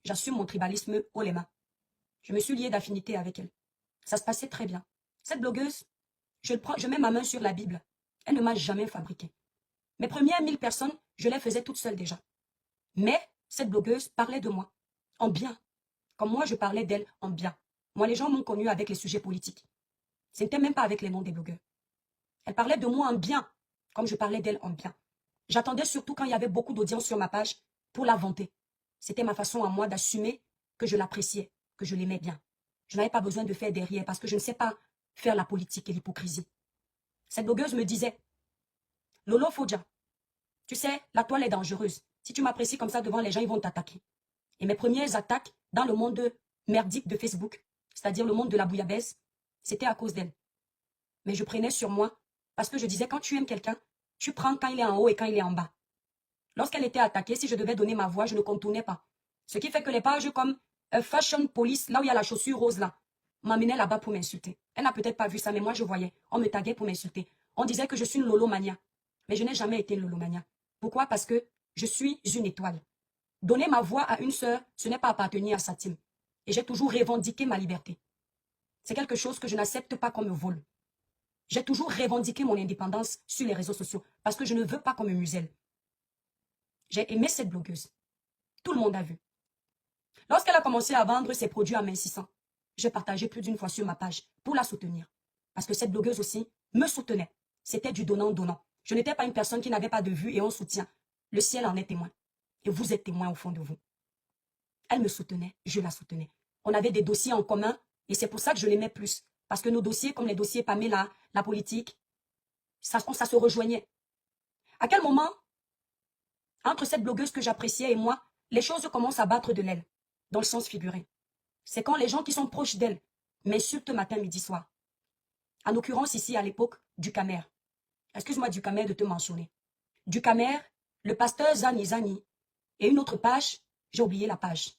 j'assume mon tribalisme haut les mains. Je me suis liée d'affinité avec elle. Ça se passait très bien. Cette blogueuse, je mets ma main sur la Bible. Elle ne m'a jamais fabriqué. Mes premières 1000 personnes, je les faisais toutes seules déjà. Mais cette blogueuse parlait de moi, en bien. Comme moi, je parlais d'elle en bien. Moi, les gens m'ont connue avec les sujets politiques. Ce n'était même pas avec les noms des blogueurs. Elle parlait de moi en bien, comme je parlais d'elle en bien. J'attendais surtout quand il y avait beaucoup d'audience sur ma page pour la vanter. C'était ma façon à moi d'assumer que je l'appréciais, que je l'aimais bien. Je n'avais pas besoin de faire derrière parce que je ne sais pas faire la politique et l'hypocrisie. Cette blogueuse me disait, Lolo Fodja, tu sais, la toile est dangereuse. Si tu m'apprécies comme ça devant les gens, ils vont t'attaquer. Et mes premières attaques dans le monde merdique de Facebook, c'est-à-dire le monde de la bouillabaisse, c'était à cause d'elle. Mais je prenais sur moi parce que je disais, quand tu aimes quelqu'un, tu prends quand il est en haut et quand il est en bas. Lorsqu'elle était attaquée, si je devais donner ma voix, je ne contournais pas. Ce qui fait que les pages comme Fashion Police, là où il y a la chaussure rose là, m'amenaient là-bas pour m'insulter. Elle n'a peut-être pas vu ça, mais moi je voyais. On me taguait pour m'insulter. On disait que je suis une lolomania. Mais je n'ai jamais été une lolomania. Pourquoi? Parce que je suis une étoile. Donner ma voix à une sœur, ce n'est pas appartenir à sa team. Et j'ai toujours revendiqué ma liberté. C'est quelque chose que je n'accepte pas qu'on me vole. J'ai toujours revendiqué mon indépendance sur les réseaux sociaux parce que je ne veux pas qu'on me muselle. J'ai aimé cette blogueuse. Tout le monde a vu. Lorsqu'elle a commencé à vendre ses produits amincissants, j'ai partagé plus d'une fois sur ma page pour la soutenir. Parce que cette blogueuse aussi me soutenait. C'était du donnant-donnant. Je n'étais pas une personne qui n'avait pas de vue et on soutient. Le ciel en est témoin. Et vous êtes témoin au fond de vous. Elle me soutenait, je la soutenais. On avait des dossiers en commun et c'est pour ça que je l'aimais plus. Parce que nos dossiers, comme les dossiers Pamela, la politique, ça se rejoignait. À quel moment, entre cette blogueuse que j'appréciais et moi, les choses commencent à battre de l'aile, dans le sens figuré. C'est quand les gens qui sont proches d'elle m'insultent matin, midi, soir. En l'occurrence ici, à l'époque, Ducamer. Excuse-moi, Ducamer, de te mentionner. Ducamer, le pasteur Zani Zani, et une autre page, j'ai oublié la page.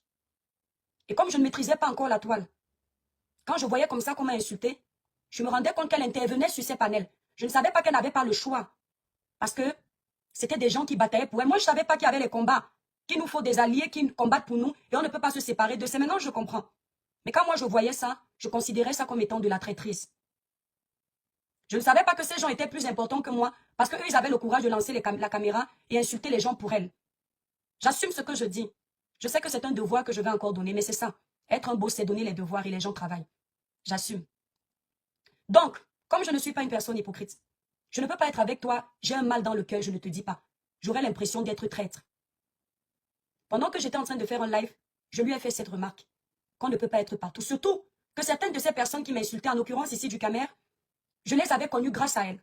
Et comme je ne maîtrisais pas encore la toile, quand je voyais comme ça qu'on m'a insulté, je me rendais compte qu'elle intervenait sur ces panels. Je ne savais pas qu'elle n'avait pas le choix. Parce que c'était des gens qui bataillaient pour elle. Moi, je ne savais pas qu'il y avait les combats. Qu'il nous faut des alliés qui combattent pour nous et on ne peut pas se séparer de ça. Maintenant, je comprends. Mais quand moi, je voyais ça, je considérais ça comme étant de la traîtrise. Je ne savais pas que ces gens étaient plus importants que moi parce qu'eux, ils avaient le courage de lancer la caméra et insulter les gens pour elle. J'assume ce que je dis. Je sais que c'est un devoir que je vais encore donner, mais c'est ça. Être un boss, c'est donner les devoirs et les gens travaillent. J'assume. Donc, comme je ne suis pas une personne hypocrite, je ne peux pas être avec toi, j'ai un mal dans le cœur, je ne te dis pas. J'aurais l'impression d'être traître. Pendant que j'étais en train de faire un live, je lui ai fait cette remarque, qu'on ne peut pas être partout. Surtout que certaines de ces personnes qui m'insultaient, en l'occurrence ici du Camer, je les avais connues grâce à elle.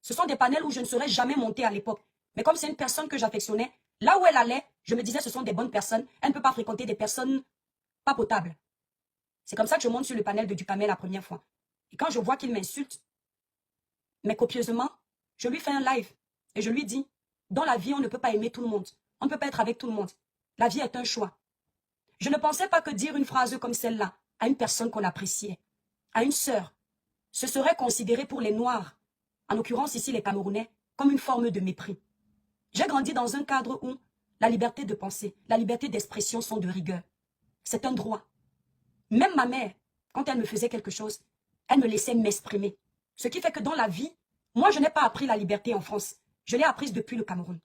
Ce sont des panels où je ne serais jamais montée à l'époque. Mais comme c'est une personne que j'affectionnais, là où elle allait, je me disais ce sont des bonnes personnes, elle ne peut pas fréquenter des personnes pas potables. C'est comme ça que je monte sur le panel de Ducamer la première fois. Et quand je vois qu'il m'insulte, mais copieusement, je lui fais un live et je lui dis, dans la vie, on ne peut pas aimer tout le monde. On ne peut pas être avec tout le monde. La vie est un choix. Je ne pensais pas que dire une phrase comme celle-là à une personne qu'on appréciait, à une sœur, ce serait considéré pour les Noirs, en l'occurrence ici les Camerounais, comme une forme de mépris. J'ai grandi dans un cadre où la liberté de penser, la liberté d'expression sont de rigueur. C'est un droit. Même ma mère, quand elle me faisait quelque chose, elle me laissait m'exprimer. Ce qui fait que dans la vie, moi je n'ai pas appris la liberté en France. Je l'ai apprise depuis le Cameroun.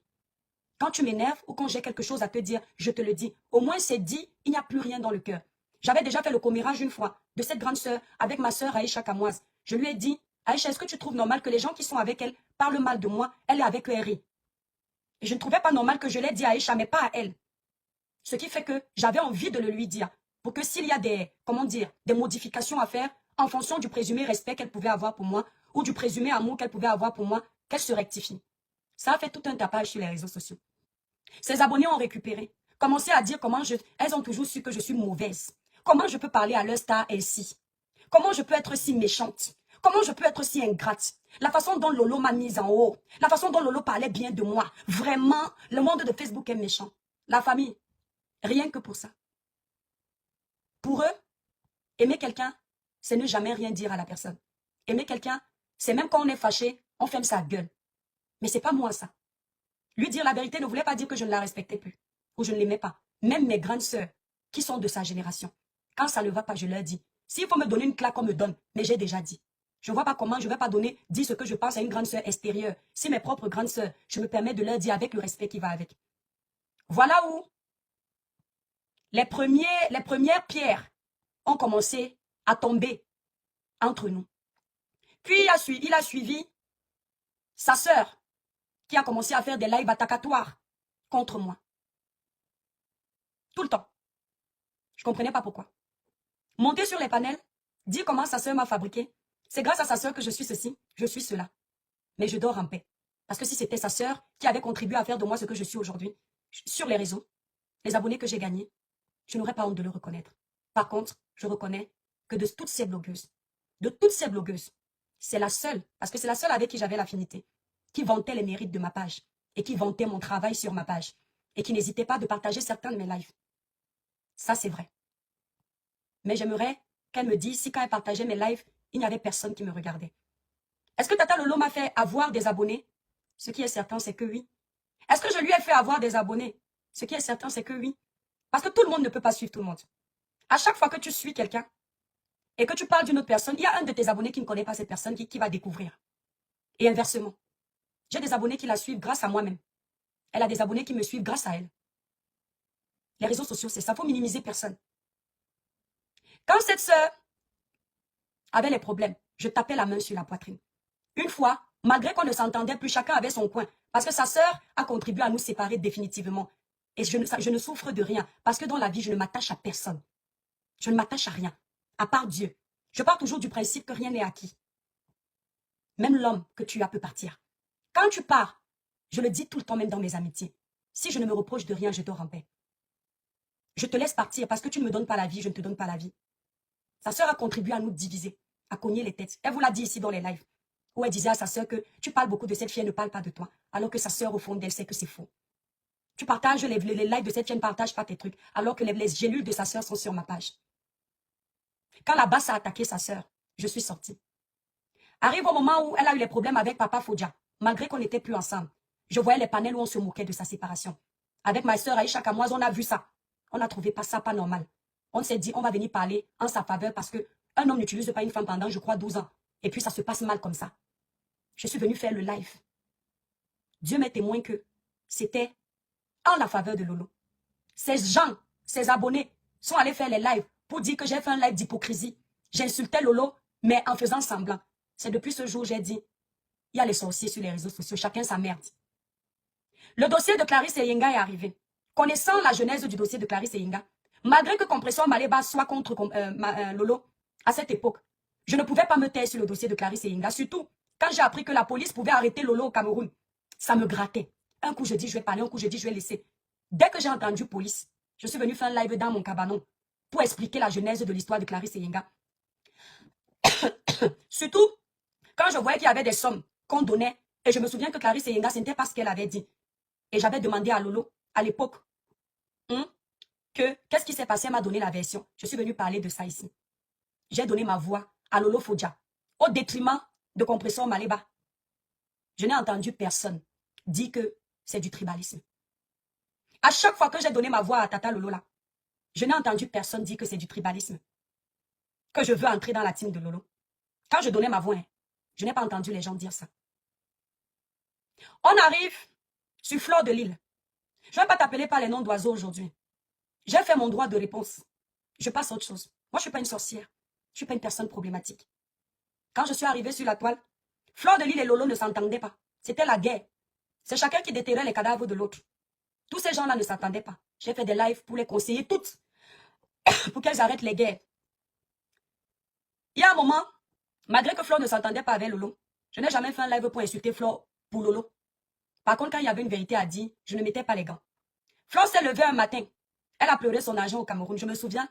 Quand tu m'énerves ou quand j'ai quelque chose à te dire, je te le dis. Au moins c'est dit, il n'y a plus rien dans le cœur. J'avais déjà fait le commérage une fois de cette grande sœur avec ma sœur Aïcha Kamoise. Je lui ai dit, Aïcha, est-ce que tu trouves normal que les gens qui sont avec elle parlent mal de moi? Elle est avec eux et rit. Et je ne trouvais pas normal que je l'ai dit à Aïcha, mais pas à elle. Ce qui fait que j'avais envie de le lui dire. Pour que s'il y a des modifications à faire, en fonction du présumé respect qu'elle pouvait avoir pour moi, ou du présumé amour qu'elle pouvait avoir pour moi, qu'elle se rectifie. Ça a fait tout un tapage sur les réseaux sociaux. Ses abonnés ont récupéré, commencé à dire elles ont toujours su que je suis mauvaise. Comment je peux parler à leur star ainsi? Comment je peux être si méchante? Comment je peux être si ingrate? La façon dont Lolo m'a mise en haut, la façon dont Lolo parlait bien de moi. Vraiment, le monde de Facebook est méchant. La famille, rien que pour ça. Pour eux, aimer quelqu'un, c'est ne jamais rien dire à la personne. Aimer quelqu'un, c'est même quand on est fâché, on ferme sa gueule. Mais c'est pas moi ça. Lui dire la vérité ne voulait pas dire que je ne la respectais plus ou je ne l'aimais pas. Même mes grandes sœurs, qui sont de sa génération, quand ça ne va pas, je leur dis. S'il faut me donner une claque, on me donne. Mais j'ai déjà dit. Je ne vois pas comment je ne vais pas dire ce que je pense à une grande sœur extérieure. Si mes propres grandes sœurs, je me permets de leur dire avec le respect qui va avec. Voilà où les premières pierres ont commencé à tomber entre nous. Puis il a suivi sa sœur qui a commencé à faire des lives attacatoires contre moi. Tout le temps. Je ne comprenais pas pourquoi. Monter sur les panels, dire comment sa sœur m'a fabriqué. C'est grâce à sa sœur que je suis ceci, je suis cela. Mais je dors en paix. Parce que si c'était sa sœur qui avait contribué à faire de moi ce que je suis aujourd'hui, sur les réseaux, les abonnés que j'ai gagnés, je n'aurais pas honte de le reconnaître. Par contre, je reconnais que de toutes ces blogueuses, c'est la seule, parce que c'est la seule avec qui j'avais l'affinité, qui vantait les mérites de ma page et qui vantait mon travail sur ma page et qui n'hésitait pas de partager certains de mes lives. Ça, c'est vrai. Mais j'aimerais qu'elle me dise si quand elle partageait mes lives, il n'y avait personne qui me regardait. Est-ce que Tata Lolo m'a fait avoir des abonnés? Ce qui est certain, c'est que oui. Est-ce que je lui ai fait avoir des abonnés? Ce qui est certain, c'est que oui. Parce que tout le monde ne peut pas suivre tout le monde. À chaque fois que tu suis quelqu'un et que tu parles d'une autre personne, il y a un de tes abonnés qui ne connaît pas cette personne qui va découvrir. Et inversement. J'ai des abonnés qui la suivent grâce à moi-même. Elle a des abonnés qui me suivent grâce à elle. Les réseaux sociaux, c'est ça. Il faut minimiser personne. Quand cette sœur avait les problèmes, je tapais la main sur la poitrine. Une fois, malgré qu'on ne s'entendait plus, chacun avait son coin. Parce que sa sœur a contribué à nous séparer définitivement. Et je ne souffre de rien. Parce que dans la vie, je ne m'attache à personne. Je ne m'attache à rien. À part Dieu. Je pars toujours du principe que rien n'est acquis. Même l'homme que tu as peut partir. Quand tu pars, je le dis tout le temps même dans mes amitiés. Si je ne me reproche de rien, je dors en paix. Je te laisse partir parce que tu ne me donnes pas la vie, je ne te donne pas la vie. Sa sœur a contribué à nous diviser, à cogner les têtes. Elle vous l'a dit ici dans les lives. Où elle disait à sa sœur que tu parles beaucoup de cette fille, elle ne parle pas de toi. Alors que sa sœur, au fond d'elle, sait que c'est faux. Tu partages les lives de cette fille, elle ne partage pas tes trucs. Alors que les gélules de sa sœur sont sur ma page. Quand la basse a attaqué sa sœur, je suis sortie. Arrive au moment où elle a eu les problèmes avec Papa Fodja, malgré qu'on n'était plus ensemble. Je voyais les panels où on se moquait de sa séparation. Avec ma sœur Aïcha Kamoise, on a vu ça. On n'a trouvé pas ça pas normal. On s'est dit, on va venir parler en sa faveur parce qu'un homme n'utilise pas une femme pendant, je crois, 12 ans. Et puis ça se passe mal comme ça. Je suis venue faire le live. Dieu m'est témoin que c'était en la faveur de Lolo. Ces gens, ces abonnés, sont allés faire les lives pour dire que j'ai fait un live d'hypocrisie. J'insultais Lolo, mais en faisant semblant. C'est depuis ce jour, j'ai dit, il y a les sorciers sur les réseaux sociaux, chacun sa merde. Le dossier de Clarisse Eyenga est arrivé. Connaissant la genèse du dossier de Clarisse Eyenga, malgré que Compression Maléba soit contre Lolo, à cette époque, je ne pouvais pas me taire sur le dossier de Clarisse Eyenga, surtout quand j'ai appris que la police pouvait arrêter Lolo au Cameroun. Ça me grattait. Un coup, je dis, je vais parler, un coup, je dis, je vais laisser. Dès que j'ai entendu police, je suis venue faire un live dans mon cabanon pour expliquer la genèse de l'histoire de Clarisse Eyenga. Surtout, quand je voyais qu'il y avait des sommes qu'on donnait, et je me souviens que Clarisse Eyenga, ce n'était pas ce qu'elle avait dit. Et j'avais demandé à Lolo, à l'époque, que qu'est-ce qui s'est passé, elle m'a donné la version. Je suis venue parler de ça ici. J'ai donné ma voix à Lolo Fodja, au détriment de Compression Maléba. Je n'ai entendu personne dire que c'est du tribalisme. À chaque fois que j'ai donné ma voix à Tata Lolo là, je n'ai entendu personne dire que c'est du tribalisme. Que je veux entrer dans la team de Lolo. Quand je donnais ma voix, je n'ai pas entendu les gens dire ça. On arrive sur Fleur de Lille. Je ne vais pas t'appeler par les noms d'oiseaux aujourd'hui. J'ai fait mon droit de réponse. Je passe à autre chose. Moi, je ne suis pas une sorcière. Je ne suis pas une personne problématique. Quand je suis arrivée sur la toile, Fleur de Lille et Lolo ne s'entendaient pas. C'était la guerre. C'est chacun qui déterrait les cadavres de l'autre. Tous ces gens-là ne s'entendaient pas. J'ai fait des lives pour les conseiller toutes, pour qu'elles arrêtent les guerres. Il y a un moment, malgré que Fleur ne s'entendait pas avec Lolo, je n'ai jamais fait un live pour insulter Fleur pour Lolo. Par contre, quand il y avait une vérité à dire, je ne mettais pas les gants. Fleur s'est levée un matin. Elle a pleuré son argent au Cameroun. Je me souviens.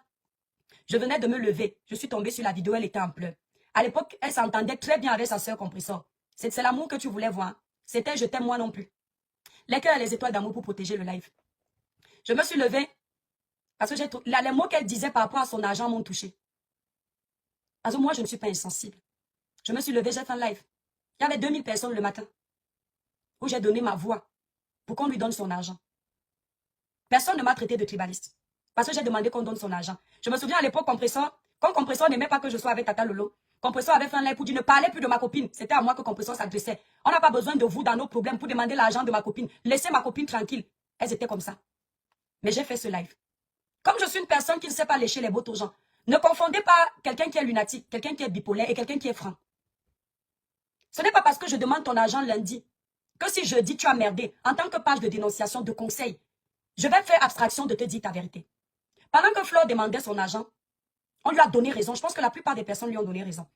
Je venais de me lever. Je suis tombée sur la vidéo, elle était en pleurs. À l'époque, elle s'entendait très bien avec sa sœur Compressor. C'est l'amour que tu voulais voir. C'était je t'aime moi non plus. Les cœurs et les étoiles d'amour pour protéger le live. Je me suis levée parce que les mots qu'elle disait par rapport à son argent m'ont touché. Parce que moi, je ne suis pas insensible. Je me suis levée, j'ai fait un live. Il y avait 2000 personnes le matin où j'ai donné ma voix pour qu'on lui donne son argent. Personne ne m'a traité de tribaliste. Parce que j'ai demandé qu'on donne son argent. Je me souviens à l'époque, Compressor, quand Compressor n'aimait pas que je sois avec Tata Lolo, Compressor avait fait un live pour dire ne parlez plus de ma copine. C'était à moi que Compressor s'adressait. On n'a pas besoin de vous dans nos problèmes pour demander l'argent de ma copine. Laissez ma copine tranquille. Elles étaient comme ça. Mais j'ai fait ce live. Comme je suis une personne qui ne sait pas lécher les bottes aux gens, ne confondez pas quelqu'un qui est lunatique, quelqu'un qui est bipolaire et quelqu'un qui est franc. Ce n'est pas parce que je demande ton argent lundi que si jeudi tu as merdé, en tant que page de dénonciation, de conseil, je vais faire abstraction de te dire ta vérité. Pendant que Flore demandait son argent, on lui a donné raison. Je pense que la plupart des personnes lui ont donné raison.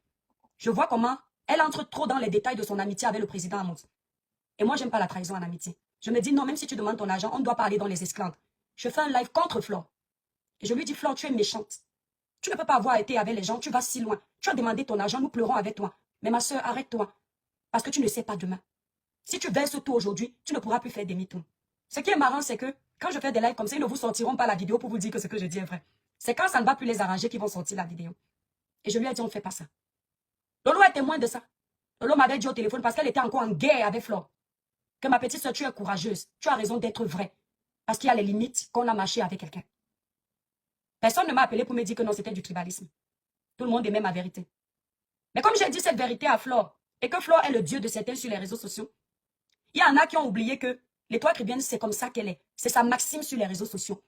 Je vois comment elle entre trop dans les détails de son amitié avec le président Amos. Et moi, j'aime pas la trahison en amitié. Je me dis, non, même si tu demandes ton argent, on ne doit pas aller dans les esclandres. Je fais un live contre Flore. Et je lui dis, Flore, tu es méchante. Tu ne peux pas avoir été avec les gens, tu vas si loin. Tu as demandé ton argent, nous pleurons avec toi. Mais ma soeur, arrête-toi. Parce que tu ne sais pas demain. Si tu verses tout aujourd'hui, tu ne pourras plus faire demi-tour. Ce qui est marrant, c'est que quand je fais des lives comme ça, ils ne vous sortiront pas la vidéo pour vous dire que ce que je dis est vrai. C'est quand ça ne va plus les arranger qu'ils vont sortir la vidéo. Et je lui ai dit, on ne fait pas ça. Lolo est témoin de ça. Lolo m'avait dit au téléphone parce qu'elle était encore en guerre avec Flore. Que ma petite soeur, tu es courageuse. Tu as raison d'être vraie. Parce qu'il y a les limites qu'on a marché avec quelqu'un. Personne ne m'a appelé pour me dire que non, c'était du tribalisme. Tout le monde aimait ma vérité. Mais comme j'ai dit cette vérité à Flore, et que Flore est le dieu de certains sur les réseaux sociaux, il y en a qui ont oublié que l'étoile caribéenne, c'est comme ça qu'elle est. C'est sa maxime sur les réseaux sociaux.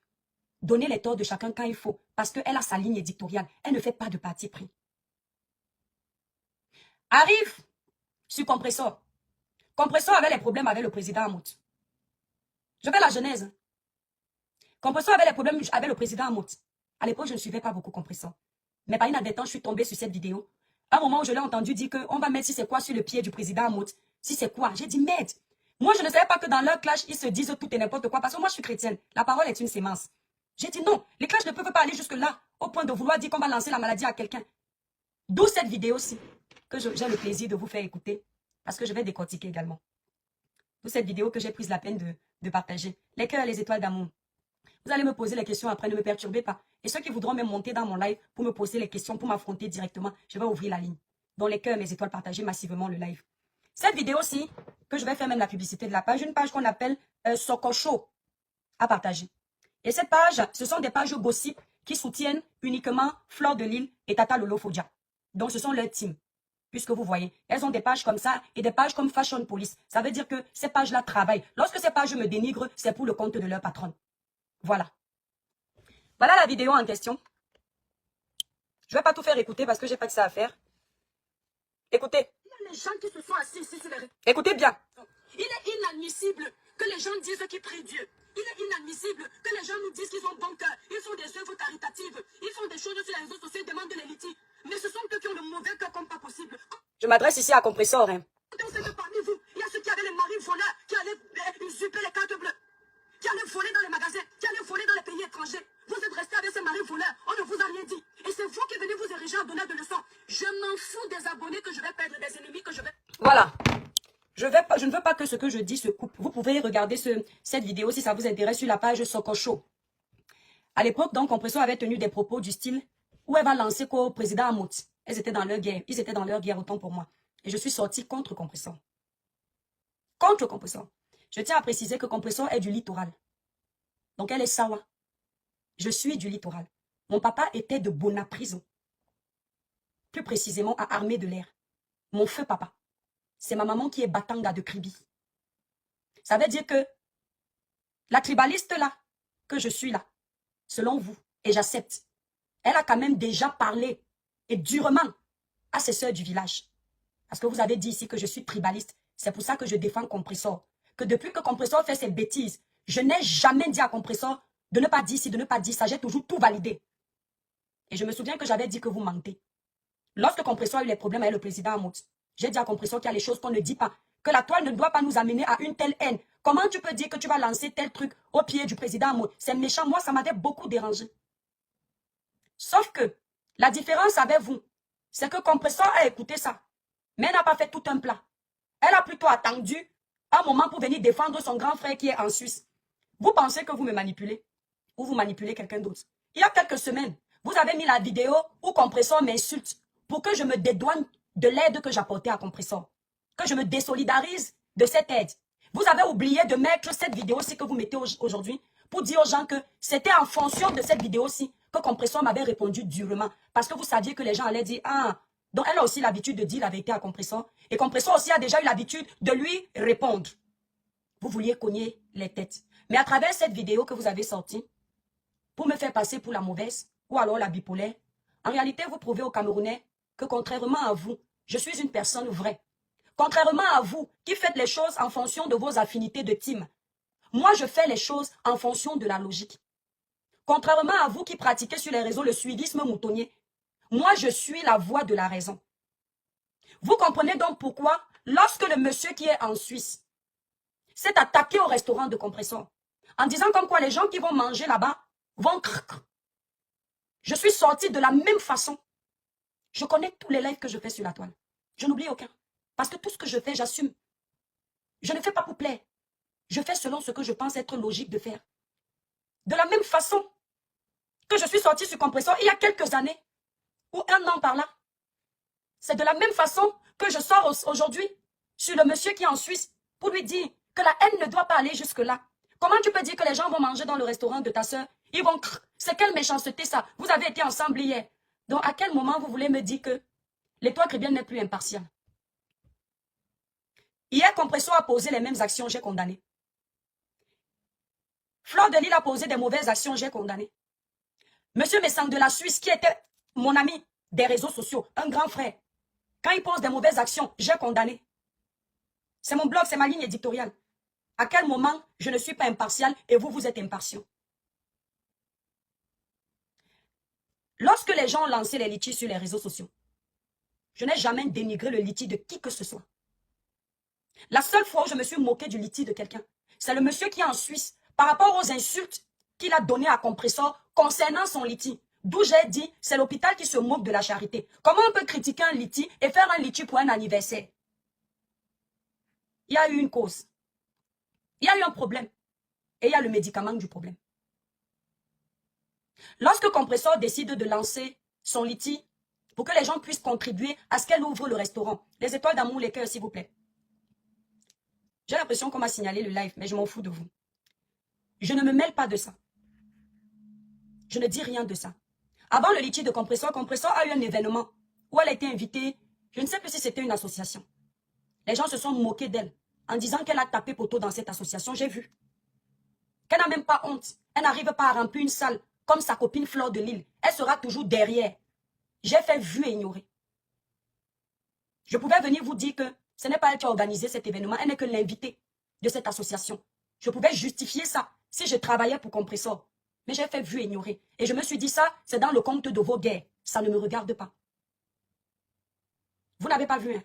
Donner les torts de chacun quand il faut, parce qu'elle a sa ligne éditoriale. Elle ne fait pas de parti pris. Arrive sur Compressor. Compressor avait les problèmes avec le président Amout. Je fais la genèse. Compressor avait les problèmes avec le président Amout. À l'époque, je ne suivais pas beaucoup Compressor. Mais par inadvertance, je suis tombée sur cette vidéo. À un moment où je l'ai entendu dire qu'on va mettre si c'est quoi sur le pied du président Amout. Si c'est quoi, j'ai dit merde. Moi, je ne savais pas que dans leur clash, ils se disent tout et n'importe quoi. Parce que moi, je suis chrétienne. La parole est une sémence. J'ai dit non, les clashs ne peuvent pas aller jusque-là, au point de vouloir dire qu'on va lancer la maladie à quelqu'un. D'où cette vidéo-ci, que j'ai le plaisir de vous faire écouter. Parce que je vais décortiquer également. D'où cette vidéo que j'ai pris la peine de partager. Les cœurs et les étoiles d'amour. Vous allez me poser les questions après, ne me perturbez pas. Et ceux qui voudront me monter dans mon live pour me poser les questions, pour m'affronter directement, je vais ouvrir la ligne. Dans les cœurs, mes étoiles, partagez massivement le live. Cette vidéo-ci, que je vais faire même la publicité de la page, une page qu'on appelle Sokocho à partager. Et cette page, ce sont des pages gossip qui soutiennent uniquement Flore de Lille et Tata Lolo Fodja. Donc ce sont leurs teams. Puisque vous voyez, elles ont des pages comme ça et des pages comme Fashion Police. Ça veut dire que ces pages-là travaillent. Lorsque ces pages me dénigrent, c'est pour le compte de leur patronne. Voilà. Voilà la vidéo en question. Je ne vais pas tout faire écouter parce que j'ai pas que ça à faire. Écoutez. Il y a les gens qui se sont assis ici sur les... Écoutez bien. Il est inadmissible que les gens disent qu'ils prient Dieu. Il est inadmissible que les gens nous disent qu'ils ont bon cœur. Ils font des œuvres caritatives. Ils font des choses sur les réseaux sociaux, ils demandent de les litiges. Mais ce sont eux qui ont le mauvais cœur comme pas possible. Je m'adresse ici à Compressor. Hein. On sait que parmi vous, il y a ceux qui avaient les maris voleurs, qui allaient usurper les cartes bleues, qui allaient voler dans les magasins, qui allaient voler dans les pays étrangers. Vous êtes restés avec ces maris voleurs, on ne vous a rien dit. Et c'est vous qui venez vous ériger en donneur de leçons. Je m'en fous des abonnés que je vais perdre, des ennemis que je vais... Voilà. Je ne veux pas que ce que je dis se coupe. Vous pouvez regarder cette vidéo si ça vous intéresse sur la page Sokocho. À l'époque, donc, Compressor avait tenu des propos du style où elle va lancer qu'au président Amout. Elles étaient dans leur guerre. Ils étaient dans leur guerre autant pour moi. Et je suis sortie contre Compressor. Contre Compressor. Je tiens à préciser que Compressor est du littoral. Donc elle est Sawa. Je suis du littoral. Mon papa était de Bonaprison. Plus précisément à Armée de l'air. Mon feu papa. C'est ma maman qui est Batanga de Kribi. Ça veut dire que la tribaliste là, que je suis là, selon vous, et j'accepte, elle a quand même déjà parlé, et durement, à ses sœurs du village. Parce que vous avez dit ici que je suis tribaliste. C'est pour ça que je défends Compressor. Que depuis que Compressor fait ses bêtises, je n'ai jamais dit à Compressor de ne pas dire ci, de ne pas dire ça. J'ai toujours tout validé. Et je me souviens que j'avais dit que vous mentez. Lorsque Compressor a eu les problèmes avec le président Amout, j'ai dit à Compressor qu'il y a les choses qu'on ne dit pas. Que la toile ne doit pas nous amener à une telle haine. Comment tu peux dire que tu vas lancer tel truc au pied du président Amout? C'est méchant. Moi, ça m'avait beaucoup dérangé. Sauf que la différence avec vous, c'est que Compressor a écouté ça. Mais elle n'a pas fait tout un plat. Elle a plutôt attendu un moment pour venir défendre son grand frère qui est en Suisse. Vous pensez que vous me manipulez? Ou vous manipulez quelqu'un d'autre? Il y a quelques semaines, vous avez mis la vidéo où Compressor m'insulte pour que je me dédouane de l'aide que j'apportais à Compressor. Que je me désolidarise de cette aide. Vous avez oublié de mettre cette vidéo-ci que vous mettez aujourd'hui pour dire aux gens que c'était en fonction de cette vidéo-ci que Compressor m'avait répondu durement. Parce que vous saviez que les gens allaient dire, ah, donc elle a aussi l'habitude de dire la vérité à Compressor. Et Compressor aussi a déjà eu l'habitude de lui répondre. Vous vouliez cogner les têtes. Mais à travers cette vidéo que vous avez sortie, pour me faire passer pour la mauvaise, ou alors la bipolaire, en réalité, vous prouvez aux Camerounais que contrairement à vous, je suis une personne vraie. Contrairement à vous, qui faites les choses en fonction de vos affinités de team, moi, je fais les choses en fonction de la logique. Contrairement à vous qui pratiquez sur les réseaux le suivisme moutonnier, moi, je suis la voix de la raison. Vous comprenez donc pourquoi, lorsque le monsieur qui est en Suisse s'est attaqué au restaurant de Compressor, en disant comme quoi les gens qui vont manger là-bas vont crrr. Je suis sortie de la même façon. Je connais tous les lives que je fais sur la toile. Je n'oublie aucun. Parce que tout ce que je fais, j'assume. Je ne fais pas pour plaire. Je fais selon ce que je pense être logique de faire. De la même façon que je suis sortie sur Compressor il y a quelques années, ou un an par là. C'est de la même façon que je sors aujourd'hui sur le monsieur qui est en Suisse pour lui dire que la haine ne doit pas aller jusque-là. Comment tu peux dire que les gens vont manger dans le restaurant de ta soeur? Ils vont crrr. C'est quelle méchanceté ça? Vous avez été ensemble hier. Donc à quel moment vous voulez me dire que l'étoile chrétienne n'est plus impartiale? Hier, Compressor a posé les mêmes actions, j'ai condamné. Fleur de Lille a posé des mauvaises actions, j'ai condamné. Monsieur Messang de la Suisse, qui était mon ami des réseaux sociaux, un grand frère, quand il pose des mauvaises actions, j'ai condamné. C'est mon blog, c'est ma ligne éditoriale. À quel moment je ne suis pas impartial et vous, vous êtes impartiaux? Lorsque les gens ont lancé les litiges sur les réseaux sociaux, je n'ai jamais dénigré le litige de qui que ce soit. La seule fois où je me suis moqué du litige de quelqu'un, c'est le monsieur qui est en Suisse, par rapport aux insultes qu'il a données à Compressor concernant son litige. D'où j'ai dit, c'est l'hôpital qui se moque de la charité. Comment on peut critiquer un litige et faire un litige pour un anniversaire? Il y a eu une cause. Il y a eu un problème. Et il y a le médicament du problème. Lorsque Compressor décide de lancer son litige, pour que les gens puissent contribuer à ce qu'elle ouvre le restaurant, les étoiles d'amour, les cœurs, s'il vous plaît. J'ai l'impression qu'on m'a signalé le live, mais je m'en fous de vous. Je ne me mêle pas de ça. Je ne dis rien de ça. Avant le litige de Compressor, Compressor a eu un événement où elle a été invitée, je ne sais plus si c'était une association. Les gens se sont moqués d'elle en disant qu'elle a tapé poteau dans cette association, j'ai vu. Qu'elle n'a même pas honte. Elle n'arrive pas à remplir une salle comme sa copine Fleur de Lille. Elle sera toujours derrière. J'ai fait vu et ignorer. Je pouvais venir vous dire que ce n'est pas elle qui a organisé cet événement, elle n'est que l'invitée de cette association. Je pouvais justifier ça si je travaillais pour Compressor. Mais j'ai fait vu et ignorer. Et je me suis dit ça, c'est dans le compte de vos guerres. Ça ne me regarde pas. Vous n'avez pas vu, hein?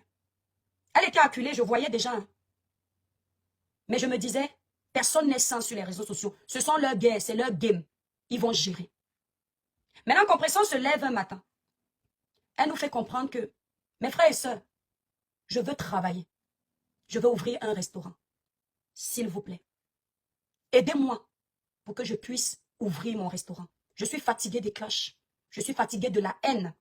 Elle était acculée, je voyais déjà. Hein? Mais je me disais, personne n'est sans sur les réseaux sociaux. Ce sont leurs guerres, c'est leur game. Ils vont gérer. Maintenant, Compressor se lève un matin. Elle nous fait comprendre que, mes frères et sœurs, je veux travailler. Je veux ouvrir un restaurant. S'il vous plaît. Aidez-moi pour que je puisse ouvrir mon restaurant. Je suis fatiguée des clashs. Je suis fatiguée de la haine.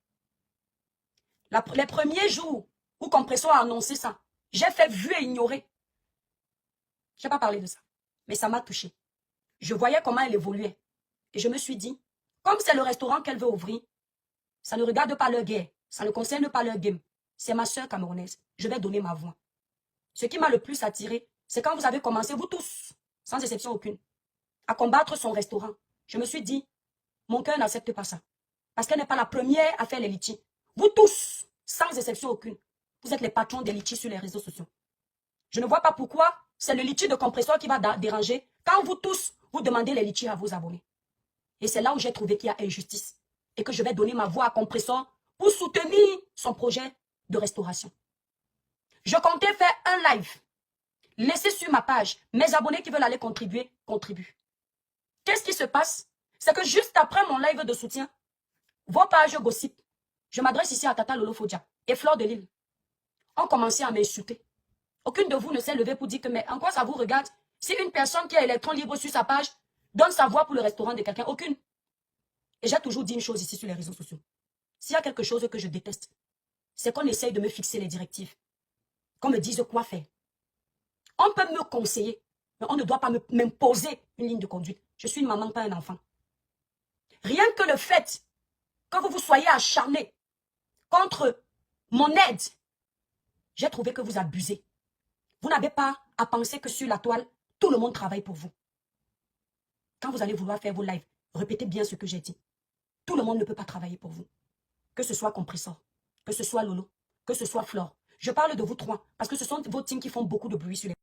Les premiers jours où Compressor a annoncé ça, j'ai fait vu et ignorer. Je n'ai pas parlé de ça. Mais ça m'a touchée. Je voyais comment elle évoluait. Et je me suis dit, comme c'est le restaurant qu'elle veut ouvrir, ça ne regarde pas leur guerre. Ça ne concerne pas leur game. C'est ma soeur camerounaise. Je vais donner ma voix. Ce qui m'a le plus attiré, c'est quand vous avez commencé, vous tous, sans exception aucune, à combattre son restaurant. Je me suis dit, mon cœur n'accepte pas ça. Parce qu'elle n'est pas la première à faire les litiges. Vous tous, sans exception aucune, vous êtes les patrons des litiges sur les réseaux sociaux. Je ne vois pas pourquoi c'est le litige de Compressor qui va déranger quand vous tous, vous demandez les litiges à vos abonnés. Et c'est là où j'ai trouvé qu'il y a injustice. Et que je vais donner ma voix à Compressor pour soutenir son projet de restauration. Je comptais faire un live. Laissez sur ma page. Mes abonnés qui veulent aller contribuer, contribuent. Qu'est-ce qui se passe? C'est que juste après mon live de soutien, vos pages gossip, je m'adresse ici à Tata Lolo Fodia et Fleur de Lille, ont commencé à m'insulter. Aucune de vous ne s'est levée pour dire que, mais en quoi ça vous regarde si une personne qui a électron libre sur sa page donne sa voix pour le restaurant de quelqu'un? Aucune. Et j'ai toujours dit une chose ici sur les réseaux sociaux. S'il y a quelque chose que je déteste, c'est qu'on essaye de me fixer les directives. Qu'on me dise quoi faire. On peut me conseiller, mais on ne doit pas m'imposer une ligne de conduite. Je suis une maman, pas un enfant. Rien que le fait que vous vous soyez acharné contre mon aide, j'ai trouvé que vous abusez. Vous n'avez pas à penser que sur la toile, tout le monde travaille pour vous. Quand vous allez vouloir faire vos lives, répétez bien ce que j'ai dit. Tout le monde ne peut pas travailler pour vous. Que ce soit Compressor, que ce soit Lolo, que ce soit Flore. Je parle de vous trois, parce que ce sont vos teams qui font beaucoup de bruit sur les